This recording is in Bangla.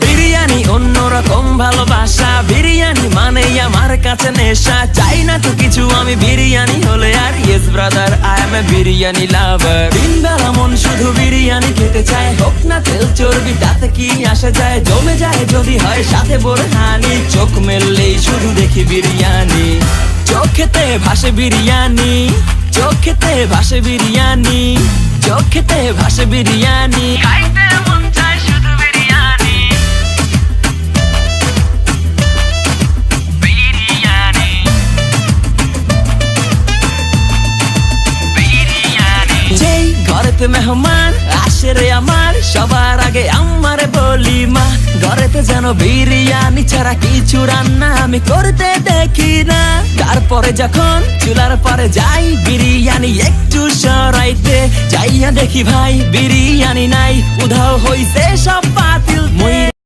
বিরিয়ানি অন্যরকম ভালোবাসা, বিরিয়ানি মানেই আমার কাছে নেশা। চাই না তো কিছু আমি বিরিয়ানি হলে আর, yes brother I M A biryani লাভার। দিন বেলা মন শুধু বিরিয়ানি খেতে চায়, হোক না তেল চর্বি তাতে কি আসে যায়। জমে যায় যদি হয় সাথে বোরহানি, চোখ মেললেই শুধু দেখি বিরিয়ানি। চোখেতে ভাসে বিরিয়ানি, চোখেতে ভাসে বিরিয়ানি, চোখেতে ভাসে বিরিয়ানি। খাইতে মন চায় শুধু বিরিয়ানি, বিরিয়ানি, বিরিয়ানি। যেই ঘরেতে মেহমান আসে রে আমার, সবার আগে আমারে বলি মা। ঘরেতে যেন বিরিয়ানি ছাড়া কিছু রান্না আমি করতে দেখি না। তারপরে যখন চুলার পরে যাই বিরিয়ানি একটু সরাইতে, যাইয়া দেখি ভাই বিরিয়ানি নাই, উধাও হইছে সব পাতিল